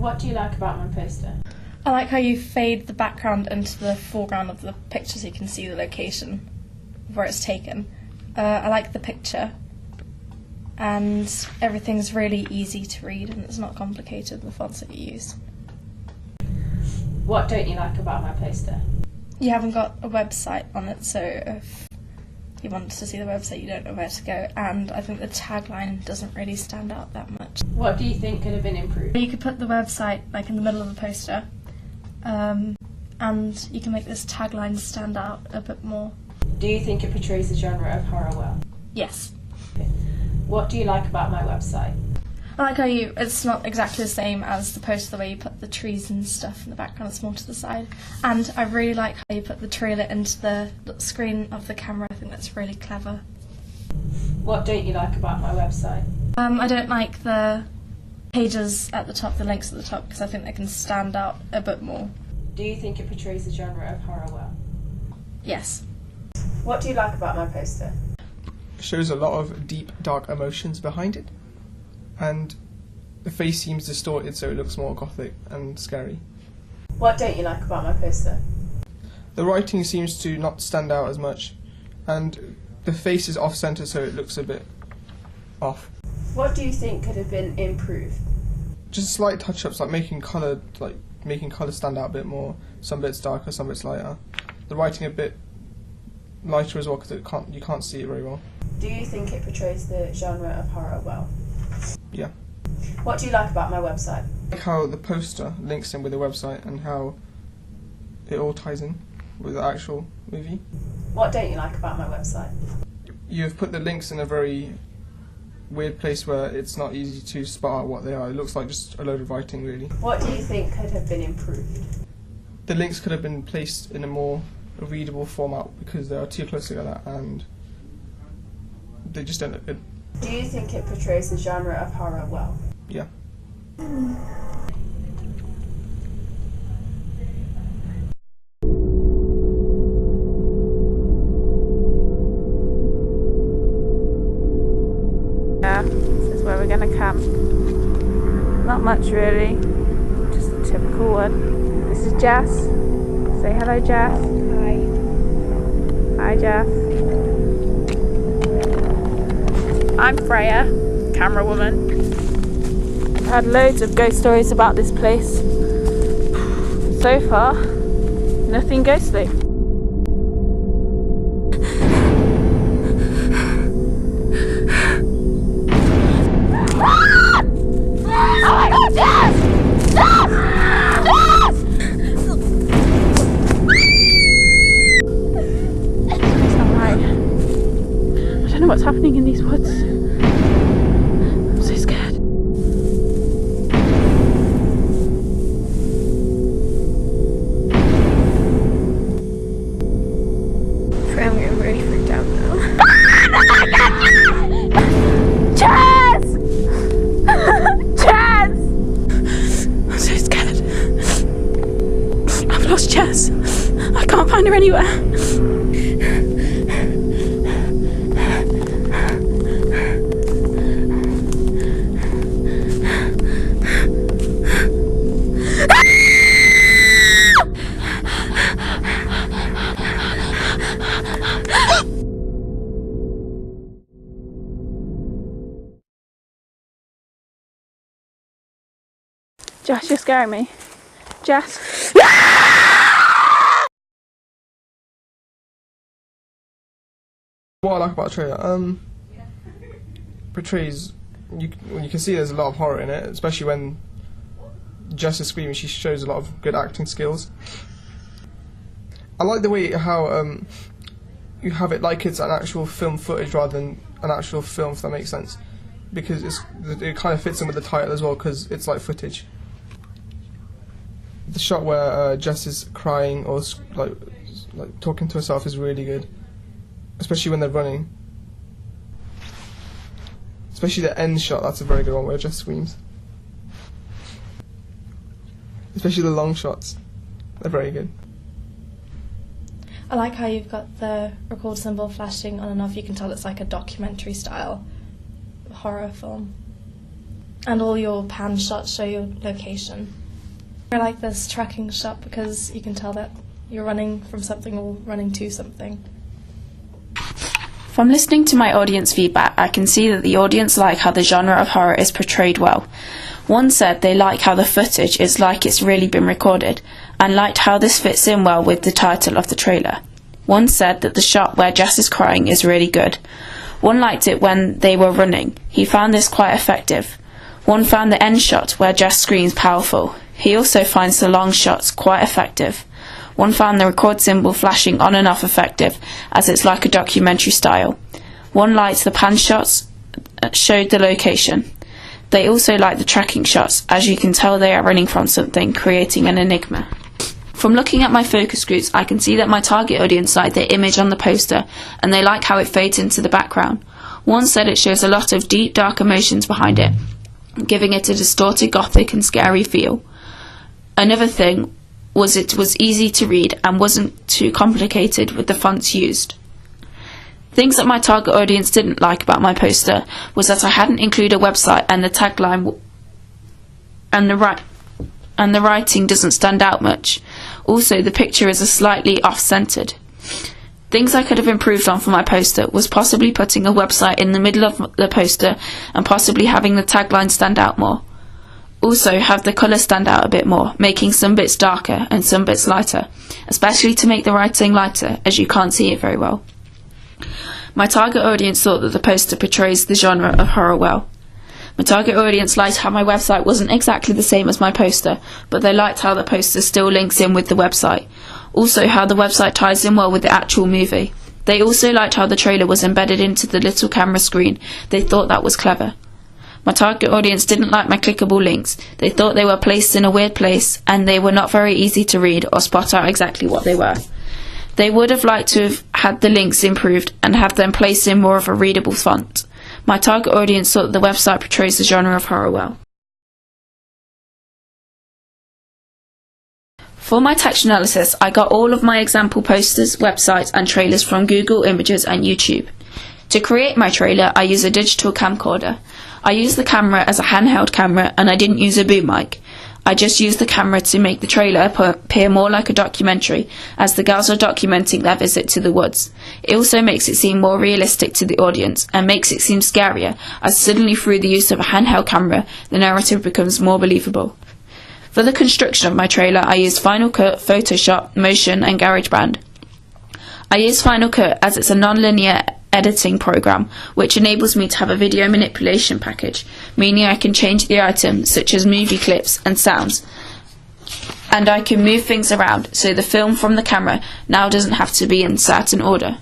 What do you like about my poster? I like how you fade the background into the foreground of the picture so you can see the location where it's taken. I like the picture, and everything's really easy to read and it's not complicated, the fonts that you use. What don't you like about my poster? You haven't got a website on it, so if you want to see the website you don't know where to go, and I think the tagline doesn't really stand out that much. What do you think could have been improved? You could put the website like in the middle of the poster, and you can make this tagline stand out a bit more. Do you think it portrays the genre of horror well? Yes. What do you like about my website? I like how it's not exactly the same as the poster, the way you put the trees and stuff in the background, it's more to the side. And I really like how you put the trailer into the screen of the camera. I think that's really clever. What don't you like about my website? I don't like the pages at the top, the links at the top, because I think they can stand out a bit more. Do you think it portrays the genre of horror well? Yes. What do you like about my poster? It shows a lot of deep, dark emotions behind it, and the face seems distorted so it looks more gothic and scary. What don't you like about my poster? The writing seems to not stand out as much, and the face is off-centre so it looks a bit off. What do you think could have been improved? Just slight touch-ups, like making colour stand out a bit more. Some bits darker, some bits lighter. The writing a bit lighter as well because you can't see it very well. Do you think it portrays the genre of horror well? Yeah. What do you like about my website? I like how the poster links in with the website and how it all ties in with the actual movie. What don't you like about my website? You've put the links in a very weird place where it's not easy to spot out what they are. It looks like just a load of writing, really. What do you think could have been improved? The links could have been placed in a more readable format because they are too close together and they just don't look good. Do you think it portrays the genre of horror well? Yeah. Yeah, this is where we're going to camp. Not much really, just a typical one. This is Jess. Say hello, Jess. Hi. Hi, Jess. I'm Freya, camera woman. I've had loads of ghost stories about this place. So far, nothing ghostly. What's happening in these woods? I'm so scared. I'm getting really freaked out now. Chaz! Chaz! I'm so scared. I've lost Chaz. I can't find her anywhere. Jess, you're scaring me. Jess. What I like about the trailer, portrays, you can see there's a lot of horror in it, especially when Jess is screaming. She shows a lot of good acting skills. I like the way how you have it like it's an actual film footage rather than an actual film, if that makes sense, because it kind of fits in with the title as well because it's like footage. The shot where Jess is crying or like talking to herself is really good, especially when they're running. Especially the end shot, that's a very good one where Jess screams. Especially the long shots, they're very good. I like how you've got the record symbol flashing on and off. You can tell it's like a documentary style horror film. and all your pan shots show your location. I like this tracking shot because you can tell that you're running from something or running to something. From listening to my audience feedback, I can see that the audience like how the genre of horror is portrayed well. One said they like how the footage is like it's really been recorded, and liked how this fits in well with the title of the trailer. One said that the shot where Jess is crying is really good. One liked it when they were running. He found this quite effective. One found the end shot where Jess screams powerful. He also finds the long shots quite effective. One found the record symbol flashing on and off effective, as it's like a documentary style. One liked the pan shots that showed the location. They also liked the tracking shots, as you can tell they are running from something, creating an enigma. From looking at my focus groups, I can see that my target audience liked the image on the poster, and they like how it fades into the background. One said it shows a lot of deep, dark emotions behind it, giving it a distorted, gothic and scary feel. Another thing was it was easy to read and wasn't too complicated with the fonts used. Things that my target audience didn't like about my poster was that I hadn't included a website, and the tagline and the writing doesn't stand out much. Also, the picture is slightly off-centered. Things I could have improved on for my poster was possibly putting a website in the middle of the poster and possibly having the tagline stand out more. Also, have the colour stand out a bit more, making some bits darker and some bits lighter, especially to make the writing lighter, as you can't see it very well. My target audience thought that the poster portrays the genre of horror well. My target audience liked how my website wasn't exactly the same as my poster, but they liked how the poster still links in with the website. Also, how the website ties in well with the actual movie. They also liked how the trailer was embedded into the little camera screen. They thought that was clever. My target audience didn't like my clickable links. They thought they were placed in a weird place, and they were not very easy to read or spot out exactly what they were. They would have liked to have had the links improved and have them placed in more of a readable font. My target audience thought the website portrays the genre of horror well. For my text analysis, I got all of my example posters, websites and trailers from Google Images and YouTube. To create my trailer, I use a digital camcorder. I used the camera as a handheld camera, and I didn't use a boom mic. I just used the camera to make the trailer appear more like a documentary, as the girls are documenting their visit to the woods. It also makes it seem more realistic to the audience, and makes it seem scarier, as suddenly through the use of a handheld camera, the narrative becomes more believable. For the construction of my trailer, I used Final Cut, Photoshop, Motion and GarageBand. I use Final Cut as it's a non-linear editing program, which enables me to have a video manipulation package, meaning I can change the items such as movie clips and sounds, and I can move things around so the film from the camera now doesn't have to be in certain order.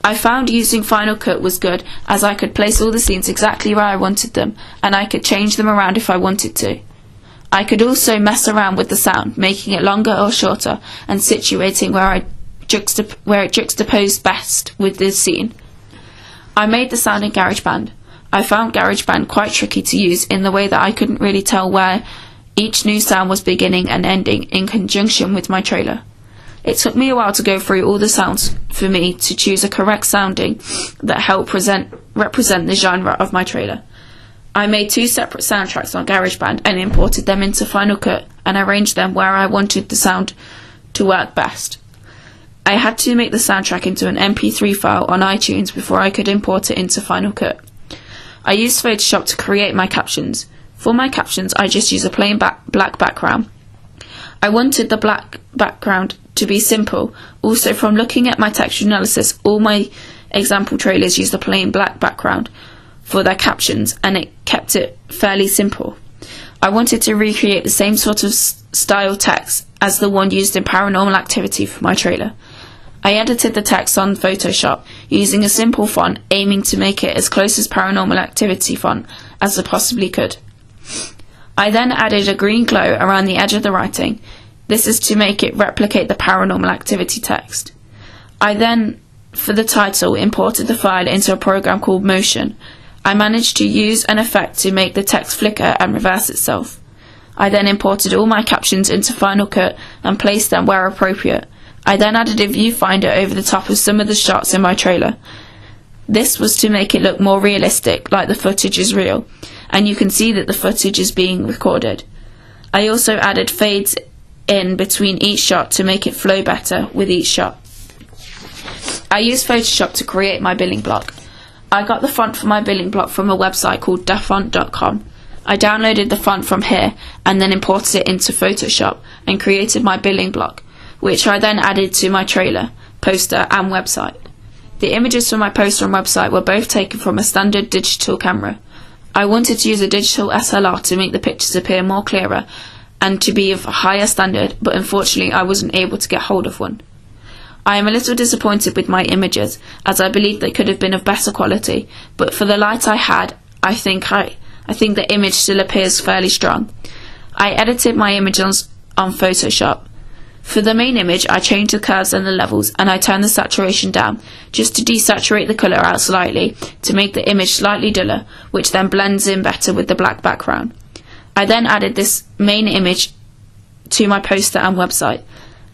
I found using Final Cut was good, as I could place all the scenes exactly where I wanted them, and I could change them around if I wanted to. I could also mess around with the sound, making it longer or shorter, and situating where it juxtaposed best with the scene. I made the sound in GarageBand. I found GarageBand quite tricky to use in the way that I couldn't really tell where each new sound was beginning and ending in conjunction with my trailer. It took me a while to go through all the sounds for me to choose a correct sounding that helped represent the genre of my trailer. I made 2 separate soundtracks on GarageBand and imported them into Final Cut and arranged them where I wanted the sound to work best. I had to make the soundtrack into an MP3 file on iTunes before I could import it into Final Cut. I used Photoshop to create my captions. For my captions, I just use a plain black background. I wanted the black background to be simple. Also, from looking at my texture analysis, all my example trailers used a plain black background for their captions, and it kept it fairly simple. I wanted to recreate the same sort of style text as the one used in Paranormal Activity for my trailer. I edited the text on Photoshop using a simple font, aiming to make it as close as Paranormal Activity font as I possibly could. I then added a green glow around the edge of the writing. This is to make it replicate the Paranormal Activity text. I then, for the title, imported the file into a program called Motion. I managed to use an effect to make the text flicker and reverse itself. I then imported all my captions into Final Cut and placed them where appropriate. I then added a viewfinder over the top of some of the shots in my trailer. This was to make it look more realistic, like the footage is real, and you can see that the footage is being recorded. I also added fades in between each shot to make it flow better with each shot. I used Photoshop to create my billing block. I got the font for my billing block from a website called dafont.com. I downloaded the font from here and then imported it into Photoshop and created my billing block, which I then added to my trailer, poster and website. The images for my poster and website were both taken from a standard digital camera. I wanted to use a digital SLR to make the pictures appear more clearer and to be of a higher standard, but unfortunately I wasn't able to get hold of one. I am a little disappointed with my images, as I believe they could have been of better quality, but for the light I had, I think the image still appears fairly strong. I edited my image on Photoshop. For the main image, I changed the curves and the levels, and I turned the saturation down, just to desaturate the colour out slightly, to make the image slightly duller, which then blends in better with the black background. I then added this main image to my poster and website.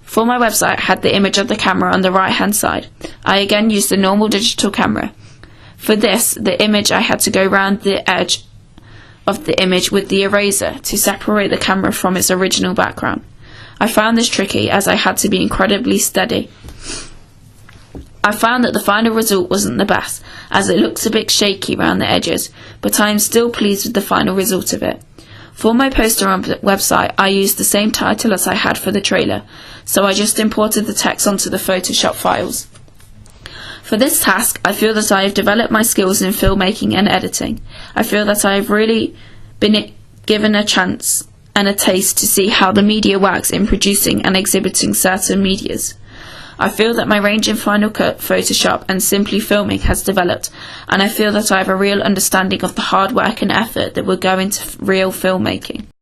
For my website, I had the image of the camera on the right hand side. I again used the normal digital camera. For this, the image I had to go round the edge of the image with the eraser to separate the camera from its original background. I found this tricky as I had to be incredibly steady. I found that the final result wasn't the best, as it looks a bit shaky around the edges, but I am still pleased with the final result of it. For my poster on the website, I used the same title as I had for the trailer, so I just imported the text onto the Photoshop files. For this task, I feel that I have developed my skills in filmmaking and editing. I feel that I have really been given a chance and a taste to see how the media works in producing and exhibiting certain medias. I feel that my range in Final Cut, Photoshop and simply filming has developed, and I feel that I have a real understanding of the hard work and effort that will go into real filmmaking.